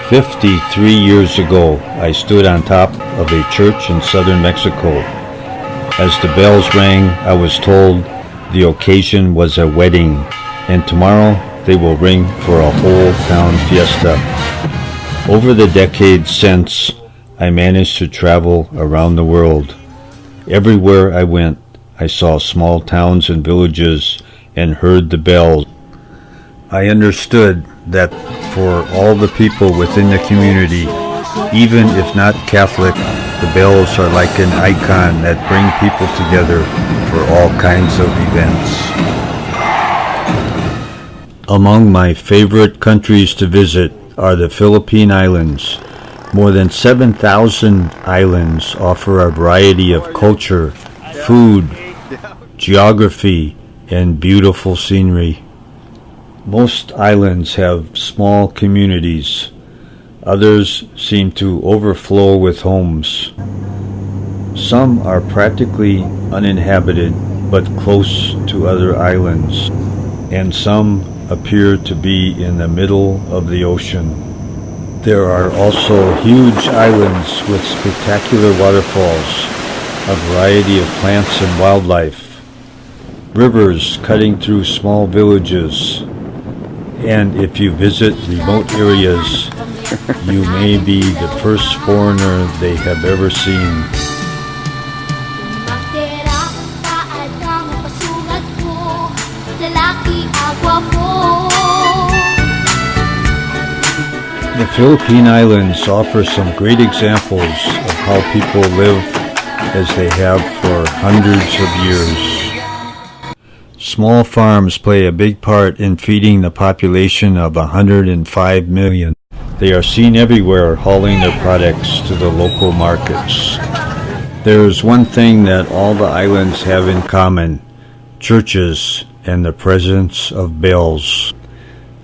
53 years ago, I stood on top of a church in southern Mexico. As the bells rang, I was told the occasion was a wedding, and tomorrow they will ring for a whole town fiesta. Over the decades since, I managed to travel around the world. Everywhere I went, I saw small towns and villages and heard the bells. I understood that for all the people within the community, even if not Catholic, the bells are like an icon that bring people together for all kinds of events. Among my favorite countries to visit are the Philippine Islands. More than 7,000 islands offer a variety of culture, food, geography, and beautiful scenery. Most islands have small communities. Others seem to overflow with homes. Some are practically uninhabited but close to other islands, and some appear to be in the middle of the ocean. There are also huge islands with spectacular waterfalls, a variety of plants and wildlife, rivers cutting through small villages, and if you visit remote areas, you may be the first foreigner they have ever seen. The Philippine Islands offer some great examples of how people live as they have for hundreds of years. Small farms play a big part in feeding the population of 105 million. They are seen everywhere hauling their products to the local markets. There is one thing that all the islands have in common: churches and the presence of bells.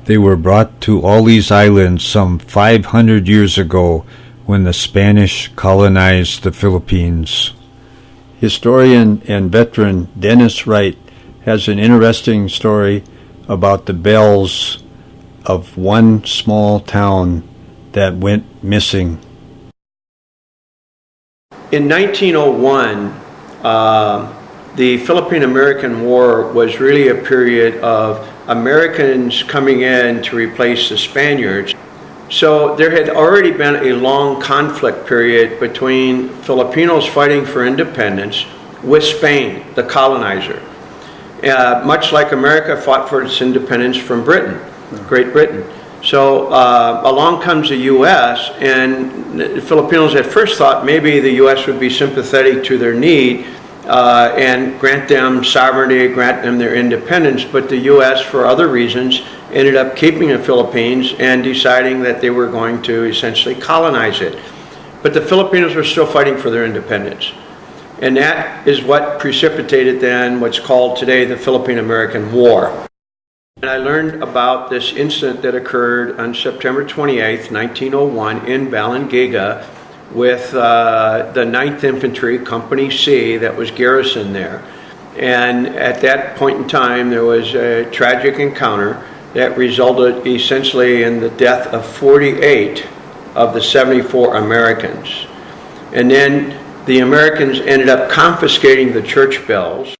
They were brought to all these islands some 500 years ago when the Spanish colonized the Philippines. Historian and veteran Dennis Wright has an interesting story about the bells of one small town that went missing. In 1901, the Philippine-American War was really a period of Americans coming in to replace the Spaniards. So there had already been a long conflict period between Filipinos fighting for independence with Spain, the colonizer. Much like America fought for its independence from Britain, Great Britain. So along comes the U.S., and the Filipinos at first thought maybe the U.S. would be sympathetic to their need and grant them sovereignty, grant them their independence, but the U.S., for other reasons, ended up keeping the Philippines and deciding that they were going to essentially colonize it. But the Filipinos were still fighting for their independence. And that is what precipitated then what's called today the Philippine-American War. And I learned about this incident that occurred on September 28th, 1901 in Balangiga with the 9th Infantry, Company C, that was garrisoned there. And at that point in time, there was a tragic encounter that resulted essentially in the death of 48 of the 74 Americans. And then the Americans ended up confiscating the church bells.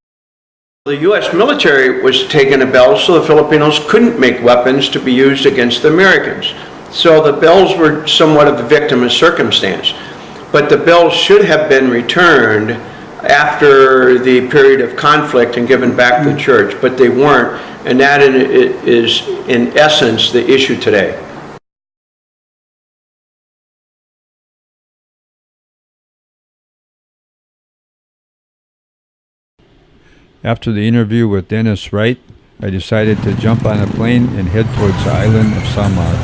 The U.S. military was taking the bells so the Filipinos couldn't make weapons to be used against the Americans. So the bells were somewhat of a victim of circumstance. But the bells should have been returned after the period of conflict and given back to the church, but they weren't. And that is, in essence, the issue today. After the interview with Dennis Wright, I decided to jump on a plane and head towards the island of Samar.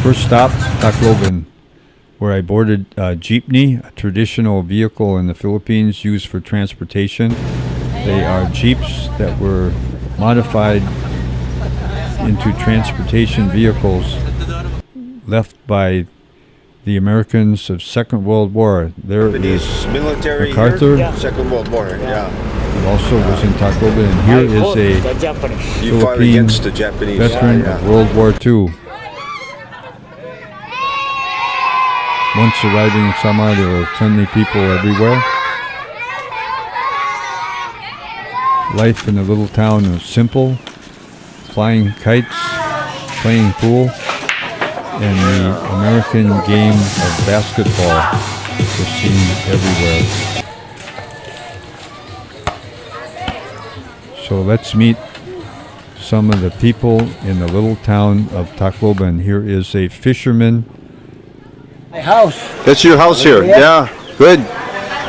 First stop, Tacloban, where I boarded a jeepney, a traditional vehicle in the Philippines used for transportation. They are jeeps that were modified into transportation vehicles left by the Americans of Second World War. There is military MacArthur. Second World War, yeah. He also was in Tacloban, and here is a Philippine against the Japanese veteran of World War II. Once arriving in Samar, there were friendly people everywhere. Life in the little town was simple. Flying kites, playing pool, and the American game of basketball was seen everywhere. So let's meet some of the people in the little town of Tacloban. Here is a fisherman. My house. That's your house here? Yeah. Yeah, good.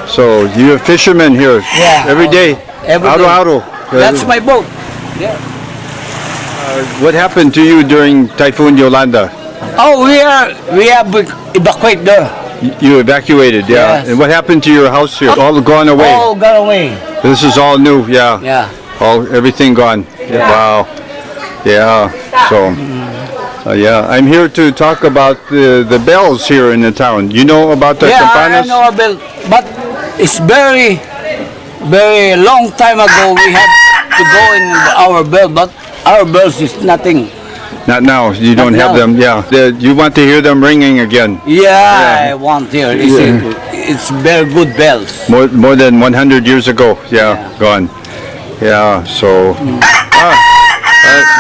So you're a fisherman here? Yeah. Every day? Every Aro, day. aro. That's my boat. Yeah. What happened to you during Typhoon Yolanda? Oh, we have evacuated there. You evacuated, yeah. Yes. And what happened to your house here? All gone away? All got away. This is all new, yeah. Yeah. Everything gone. Yeah. Wow. Yeah. So, yeah. I'm here to talk about the bells here in the town. You know about the Yeah, campanas? I know about, but it's very, very long time ago we had to go in our bell, but our bells is nothing. Not now. You don't Not have now. them. Yeah. You want to hear them ringing again? Yeah, I want here. It's very good bells. More than 100 years ago. Yeah. Yeah. Gone. Yeah. So.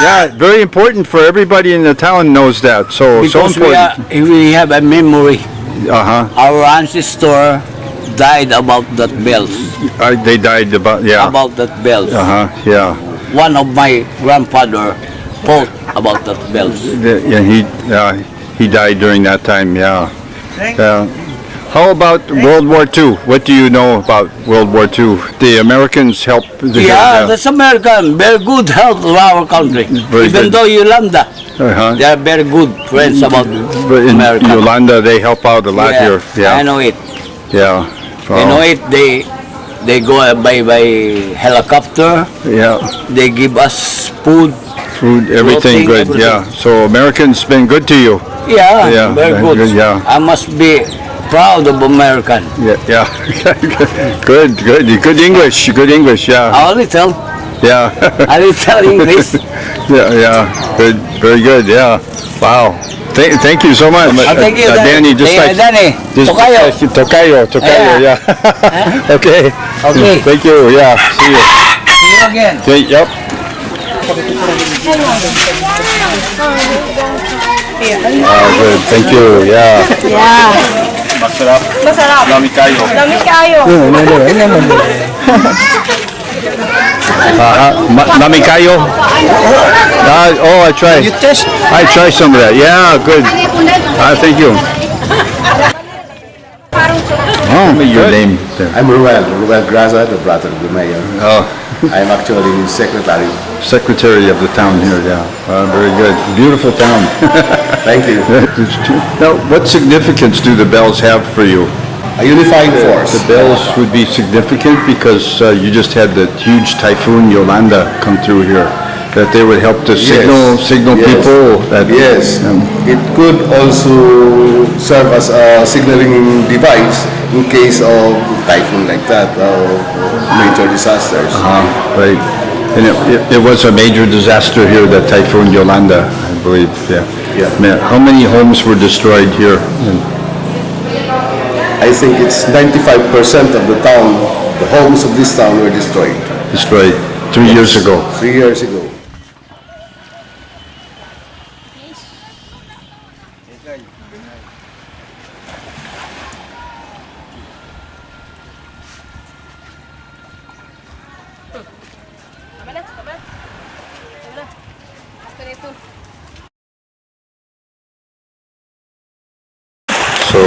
Yeah, very important for everybody in the town knows that. So Because important. we have a memory. Uh-huh. Our ancestor died about that bells. They died about, yeah. About that bells. Uh-huh, yeah. One of my grandfather fought about that bells. Yeah, he died during that time, yeah. How about World War II? What do you know about World War II? The Americans helped. Yeah, that's American. Very good help to our country. Very Even good. though Yolanda, Uh-huh. they are very good friends about But in America. Yolanda, they help out a lot here. I Yeah, know it. yeah. I know it. They go by helicopter. Yeah, They give us food. food, everything Clothing, good. Yeah, so Americans been good to you. Yeah, Yeah, very good. yeah. I must be proud of American. Yeah. Good. Good English. Good English. Yeah. A little. Yeah. A little English. Yeah. Good. Very good. Yeah. Wow. Thank you so much. Thank you, Danny. Just like Danny. Tokayo. Tokayo. Yeah. Okay. Okay. Thank you. Yeah. See you. See you again. Okay. Yep. Good. Thank you. Yeah. Masarap. Dami kayo. Dami kayo. Dami kayo. I try. You test. I try some of that. Yeah, good. Thank you. Your name there. I'm Ruel Graza, the brother of the mayor. Oh, I'm actually secretary. secretary of the town here. Yeah, very good. Beautiful town. Thank you. Now, what significance do the bells have for you? A unifying force. The bells would be significant because you just had the huge typhoon Yolanda come through here. That they would help to signal Yes. people. That, Yes. It could also serve as a signaling device in case of typhoon like that, or major disasters. Right. And it was a major disaster here, the typhoon Yolanda, I believe. Yeah. Yeah. Man, how many homes were destroyed here? I think it's 95% of the town, the homes of this town were destroyed. Destroyed 3 years ago. 3 years ago. So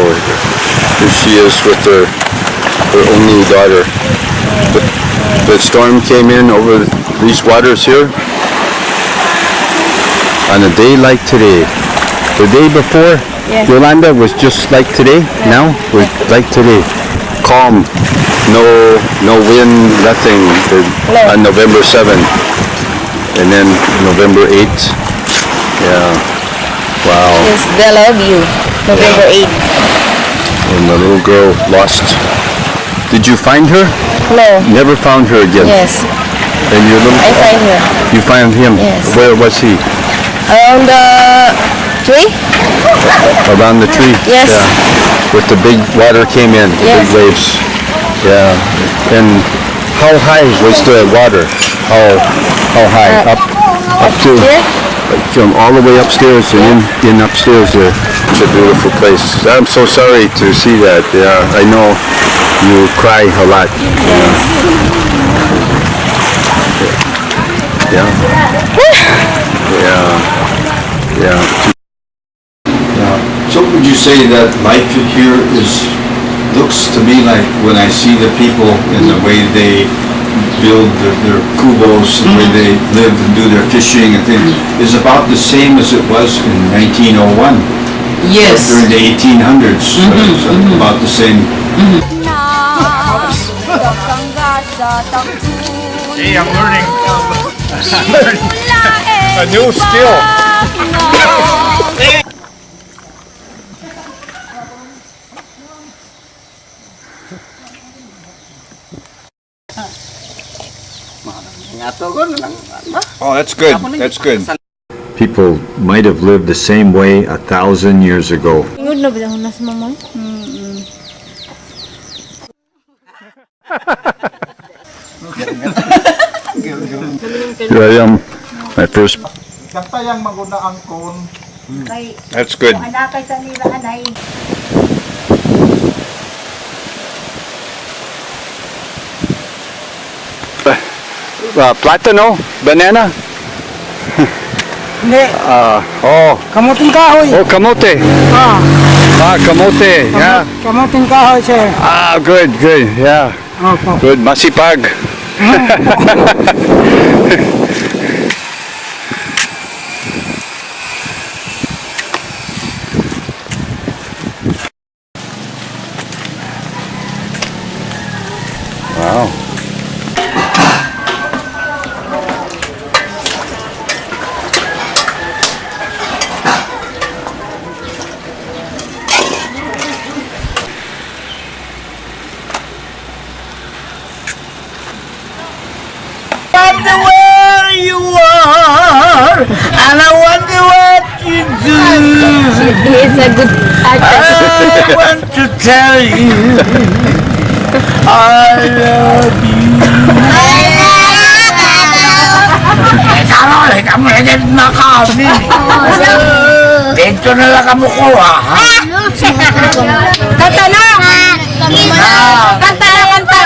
here she is with her only daughter. The storm came in over these waters here on a day like today. The day before, Yolanda was just like today. Now was like today. Calm, no wind, nothing. On November 7th, and then November 8th. Yeah. Wow. Yes, they love you. November 8th. And the little girl lost. Did you find her? No. Never found her again. Yes. And your little I find her. You found him? Yes. Where was he? Around the tree? Around the tree? Yes. Yeah. with the big water came in, the big Yes. waves. Yeah. And how high was the water? How high? Up to Here? from all the way upstairs and in upstairs there. It's a beautiful place. I'm so sorry to see that. Yeah, I know you cry a lot. Yeah. Yeah. Yeah. So would you say that life here looks to me like when I see the people and the way they build their kubos, the way they live and do their fishing and things, is about the same as it was in 1901? Yes. During the 1800s, so about the same. Hey, I'm learning a new skill. Oh, that's good. That's good. People might have lived the same way 1,000 years ago. Ingod na ba ang nas mamon? Here I am, my first. That's good. Platano? Banana? Hindi, Oh, kamuting kahoy. oh, kamote. Kamote. Yeah. Kamuting kahoy, sir. Good, good. Yeah. Opo. Good. Masipag. Wow. Wonder where you are, and I wonder what you do. He is a good actor. I want to tell you, I love you. Kamu na dyan na kami. Dito na lang kami kuha, ha? Kanta na! Kanta na, kanta!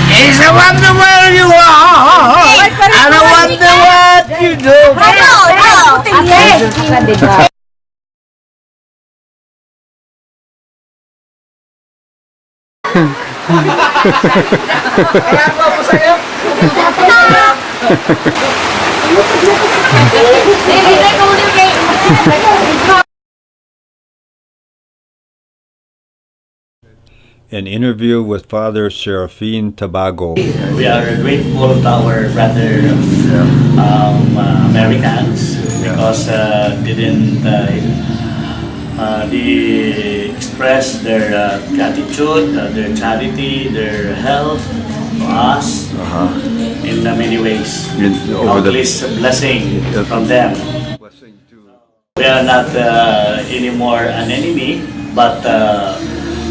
It's a wonder where you are, and I wonder what you do. An interview with Father Serafin Tabago. We are grateful to our brother Americans because they express their gratitude, their charity, their help to us in many ways. Countless blessing from them. We are not anymore an enemy, but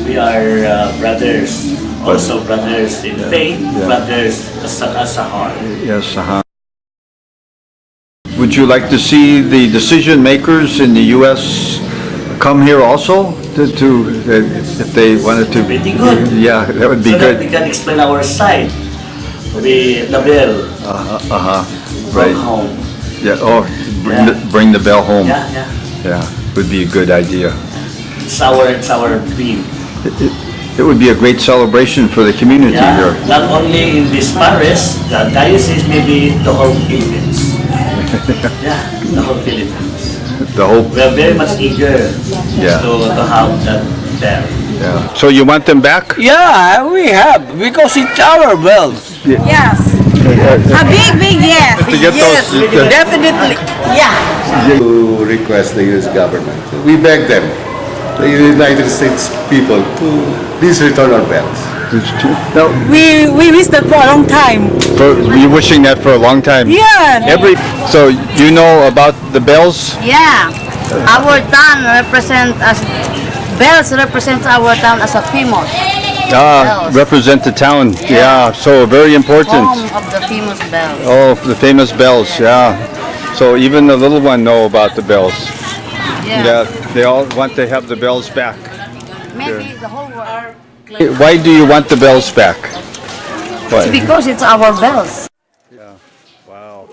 we are brothers, also brothers in faith, brothers sa heart. Yes, Would you like to see the decision makers in the U.S. come here also if they wanted to? Pretty good. Yeah, that would be So good. that we can explain our side. The bell Right. home. Yeah. Oh, Yeah. bring the bell home. Yeah, yeah. Yeah, would be a good idea. It's our dream. It would be a great celebration for the community Yeah. here. Not only in this parish, the diocese, maybe the whole Philippines. Yeah, the whole Philippines. The whole. We are very much eager Yeah. to have that there. Yeah. So you want them back? Yeah, we have, because it's our bells. Yes. A big yes. To get those. Definitely. Yeah. To request the U.S. government. We beg them, the United States people, to please return our bells. No, We wish that for a long time. you're wishing that for a long time. Yeah. So you know about the bells? Yeah. Our town represent as bells represent our town as a famous bells. Represent the town. Yeah. So very important. Home of the famous bells. Oh, the famous bells. Yeah. So even the little one know about the bells. Yeah. They all want to have the bells back. Maybe the whole world. Why do you want the bells back? Why? Because it's our bells. Wow.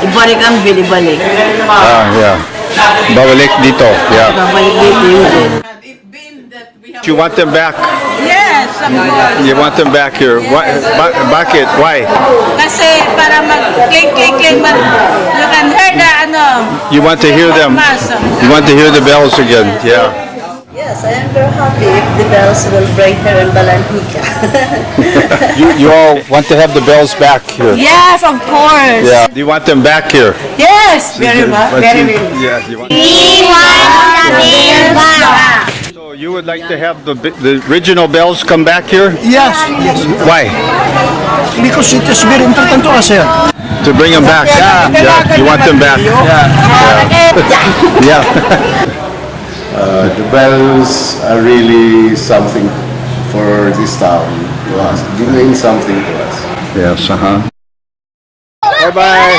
Ibalik ang binibalik. Yeah. Babalik dito. Yeah. Babalik dito yun din. You want them back? Yes, You want them back here? Why? Bakit? Why? kasi para mag-click, you can hear the You want to hear them? You want to hear the bells again? Yeah. Yes, I am very happy if the bells will bring her in Balanhica. You all want to have the bells back here? Yes, of course. Yeah. Do you want them back here? Yes, very much. Yeah. You want. So you would like to have the original bells come back here? Yes, Why? because it is very important to us here. To bring them back? Yeah. You want them back? Yeah. The bells are really something for this town to us. They mean something to us. Yes. Bye bye.